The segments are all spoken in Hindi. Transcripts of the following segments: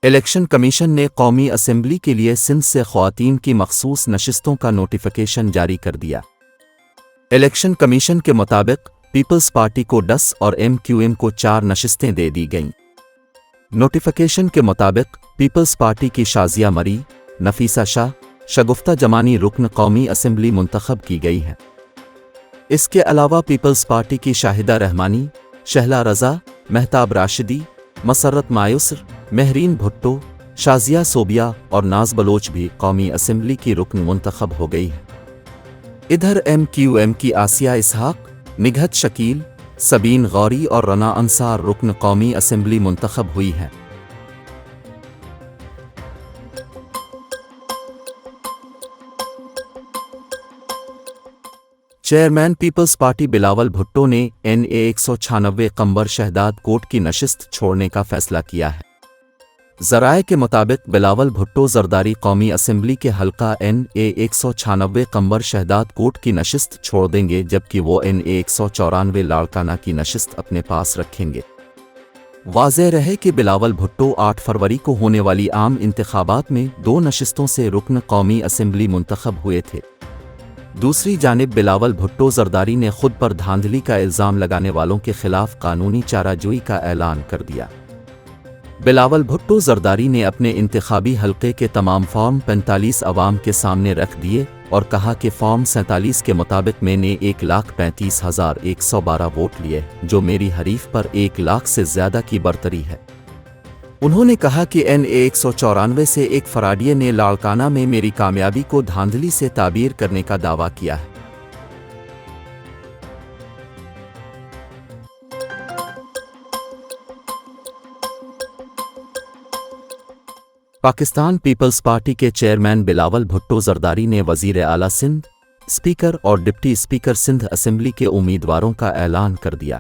इलेक्शन कमीशन ने कौमी असेंबली के लिए सिंध से ख्वातीन की मखसूस नशिस्तों का नोटिफिकेशन जारी कर दिया। इलेक्शन कमीशन के मुताबिक पीपल्स पार्टी को 10 और MQM को 4 नशिस्तें दे दी गईं। नोटिफिकेशन के मुताबिक पीपल्स पार्टी की शाजिया मरी, नफीसा शाह, शगुफ्ता जमानी रुकन कौमी असेंबली मुंतखब की गई हैं। इसके अलावा पीपल्स पार्टी की शाहिदा रहमानी, शहला रज़ा, महताब राशिदी, मसरत मायुसर, महरीन भुट्टो, शाजिया सोबिया और नाज बलोच भी कौमी असेंबली की रुकन मुंतखब हो गई है। इधर MQM की आसिया इसहाक, निघत शकील, सबीन गौरी और रना अंसार रुकन कौमी असेंबली मुंतखब हुई हैं। Chairman peoples party Bilawal Bhutto ने NA 196 कंबर शहदाद कोर्ट की नशिस्त छोड़ने का फैसला किया है। ज़राए के मुताबिक बिलावल भुट्टो जरदारी कौमी असेंबली के हल्का NA 196 कंबर शहदाद कोर्ट की नशिस्त छोड़ देंगे, जबकि वो NA 194 लाड़काना की नशिस्त अपने पास रखेंगे। वाज़ेह रहे कि बिलावल भुट्टो 8 फरवरी को होने वाली आम इंतखाबात में 2 नशिस्तों से रुकन कौमी असेंबली मुंतखब हुए थे। दूसरी जानिब बिलावल भुट्टो जरदारी ने खुद पर धांधली का इल्ज़ाम लगाने वालों के खिलाफ कानूनी चाराजोई का ऐलान कर दिया। बिलावल भुट्टो जरदारी ने अपने इंतखाबी हल्के के तमाम फॉर्म 45 अवाम के सामने रख दिए और कहा कि फॉर्म 47 के मुताबिक मैंने 1,35,112 वोट लिए, जो मेरी हरीफ पर 1 लाख से ज़्यादा की बरतरी है। उन्होंने कहा कि NA 194 से एक फराडिये ने लाड़काना में मेरी कामयाबी को धांधली से ताबीर करने का दावा किया है। पाकिस्तान पीपल्स पार्टी के चेयरमैन बिलावल भुट्टो जरदारी ने वज़ीर आला सिंध, स्पीकर और डिप्टी स्पीकर सिंध असेंबली के उम्मीदवारों का ऐलान कर दिया।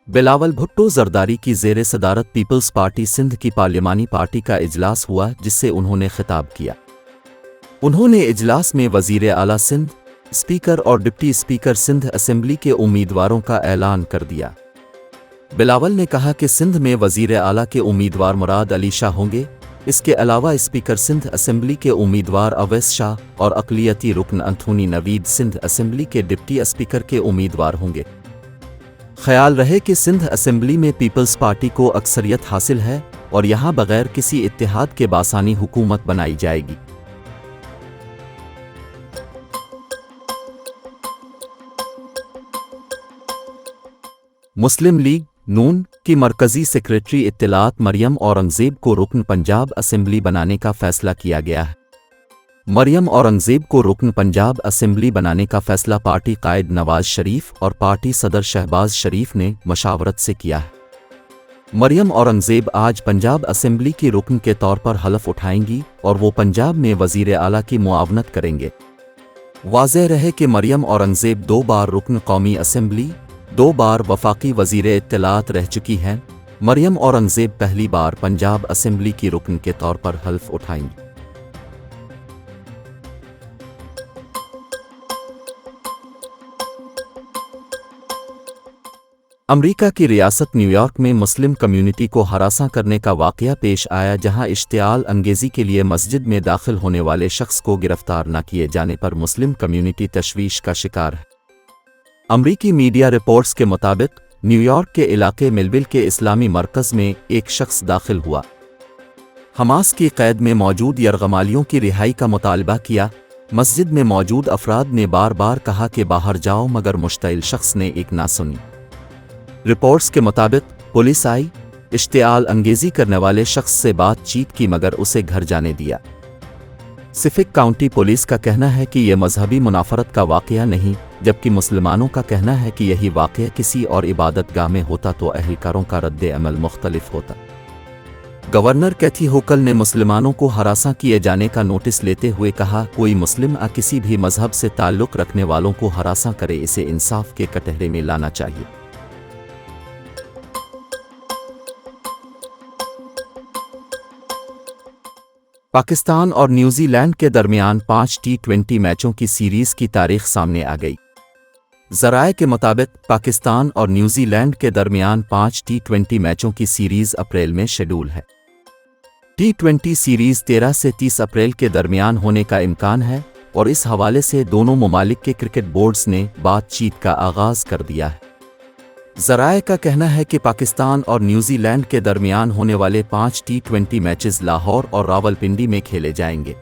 बिलावल भुट्टो जरदारी की ज़ेरे सदारत पीपल्स पार्टी सिंध की पार्लिमानी पार्टी का इजलास हुआ, जिससे उन्होंने खिताब किया। उन्होंने इजलास में वज़ीर आला सिंध, स्पीकर और डिप्टी स्पीकर सिंध असेंबली के उम्मीदवारों का ऐलान कर दिया। बिलावल ने कहा कि सिंध में वज़ीर आला के उम्मीदवार मुराद अली शाह होंगे। इसके अलावा स्पीकर सिंध असेंबली के उम्मीदवार अवैस शाह और अक़लियती रुकन अंथोनी नवीद सिंध असेंबली के डिप्टी स्पीकर के उम्मीदवार होंगे। ख्याल रहे कि सिंध असेंबली में पीपल्स पार्टी को अक्सरियत हासिल है और यहां बगैर किसी इत्तेहाद के बासानी हुकूमत बनाई जाएगी। मुस्लिम लीग नून की मरकज़ी सेक्रेटरी इत्तलात मरियम औरंगज़ेब को रुकन पंजाब असेंबली बनाने का फैसला किया गया है। मरियम औरंगज़ेब को रुकन पंजाब असेंबली बनाने का फैसला पार्टी कायद नवाज शरीफ और पार्टी सदर शहबाज शरीफ ने मशावरत से किया है। मरियम औरंगज़ेब आज पंजाब असेंबली की रुकन के तौर पर हलफ उठाएंगी और वो पंजाब में वज़ीर आला की मुआवनत करेंगे। वाज़ेह रहे कि मरियम औरंगज़ेब 2 बार रुकन कौमी असेंबली, 2 बार वफाकी वज़ीर इत्तलात रह चुकी हैं। मरियम औरंगज़ेब पहली बार पंजाब असेंबली की रुकन के तौर पर हल्फ उठाएंगी। अमरीका की रियासत न्यूयॉर्क में मुस्लिम कम्युनिटी को हरासा करने का वाक़या पेश आया, जहां इश्तियाल अंगेज़ी के लिए मस्जिद में दाखिल होने वाले शख्स को गिरफ्तार न किए जाने पर मुस्लिम कम्युनिटी तशवीश का शिकार है। अमरीकी मीडिया रिपोर्ट्स के मुताबिक न्यूयॉर्क के इलाके मिलविल के इस्लामी मरकज़ में एक शख्स दाखिल हुआ। हमास की क़ैद में मौजूद यरगमालियों की रिहाई का मुतालबा किया। मस्जिद में मौजूद अफराद ने बार बार कहा कि बाहर जाओ, मगर मुश्तइल शख्स ने एक ना सुनी। रिपोर्ट्स के मुताबिक पुलिस आई, इश्तियाल अंगेज़ी करने वाले शख्स से बातचीत की, मगर उसे घर जाने दिया। सिफिक काउंटी पुलिस का कहना है कि यह मजहबी मुनाफरत का वाक़या नहीं, जबकि मुसलमानों का कहना है कि यही वाक़या किसी और इबादतगाह में होता तो अहलकारों का रद्द अमल मुख्तलिफ होता। गवर्नर कैथी होकल ने मुसलमानों को हरासा किए जाने का नोटिस लेते हुए कहा, कोई मुस्लिम किसी भी मजहब से ताल्लुक़ रखने वालों को हरासा करे, इसे इंसाफ के कटहरे में लाना चाहिए। पाकिस्तान और न्यूजीलैंड के दरमियान 5 T20 मैचों की सीरीज़ की तारीख सामने आ गई। ज़राए के मुताबिक पाकिस्तान और न्यूजीलैंड के दरमियान 5 T20 मैचों की सीरीज़ अप्रैल में शेड्यूल है। T20 सीरीज 13 से 30 अप्रैल के दरमियान होने का इम्कान है और इस हवाले से दोनों ममालिक के क्रिकेट बोर्ड्स ने बातचीत का आगाज़ कर दिया है। ज़राए का कहना है कि पाकिस्तान और न्यूजीलैंड के दरमियान होने वाले 5 T20 मैचेस लाहौर और रावलपिंडी में खेले जाएंगे।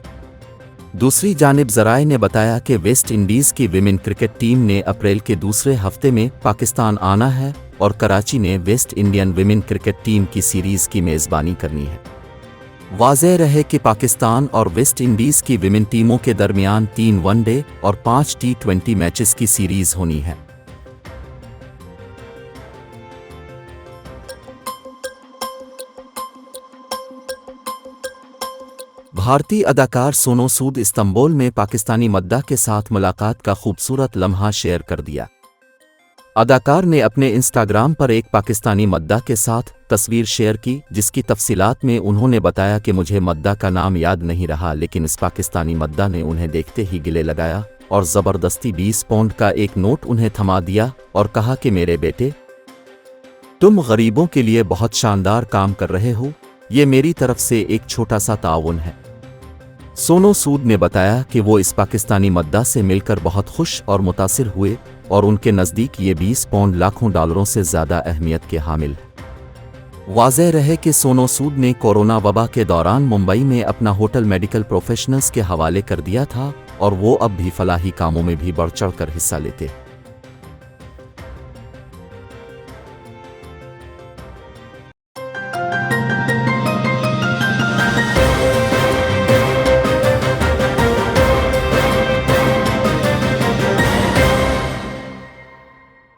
दूसरी जानिब ज़राए ने बताया कि वेस्ट इंडीज़ की विमेन क्रिकेट टीम ने अप्रैल के दूसरे हफ्ते में पाकिस्तान आना है और कराची ने West Indian women cricket team की सीरीज़ की मेज़बानी करनी है। वाज़ेह रहे कि पाकिस्तान और वेस्ट इंडीज़ की विमेन टीमों के दरमियान 3 वनडे और 5 T20 मैचेस की सीरीज़ होनी है। भारतीय अदाकार सोनू सूद इस्तांबुल में पाकिस्तानी मद्दाह के साथ मुलाकात का खूबसूरत लम्हा शेयर कर दिया। अदाकार ने अपने इंस्टाग्राम पर एक पाकिस्तानी मद्दाह के साथ तस्वीर शेयर की, जिसकी तफसीलात में उन्होंने बताया कि मुझे मद्दाह का नाम याद नहीं रहा, लेकिन इस पाकिस्तानी मद्दाह ने उन्हें देखते ही गिले लगाया और ज़बरदस्ती 20 पाउंड का एक नोट उन्हें थमा दिया और कहा कि मेरे बेटे, तुम गरीबों के लिए बहुत शानदार काम कर रहे हो, ये मेरी तरफ से एक छोटा सा ताउन है। सोनू सूद ने बताया कि वो इस पाकिस्तानी मद्दाह से मिलकर बहुत खुश और मुतासिर हुए और उनके नज़दीक ये 20 पाउंड लाखों डॉलरों से ज़्यादा अहमियत के हामिल है। वाज़ेह रहे कि सोनू सूद ने कोरोना वबा के दौरान मुंबई में अपना होटल मेडिकल प्रोफेशनल्स के हवाले कर दिया था और वो अब भी फलाही कामों में भी बढ़ चढ़ कर हिस्सा लेते हैं।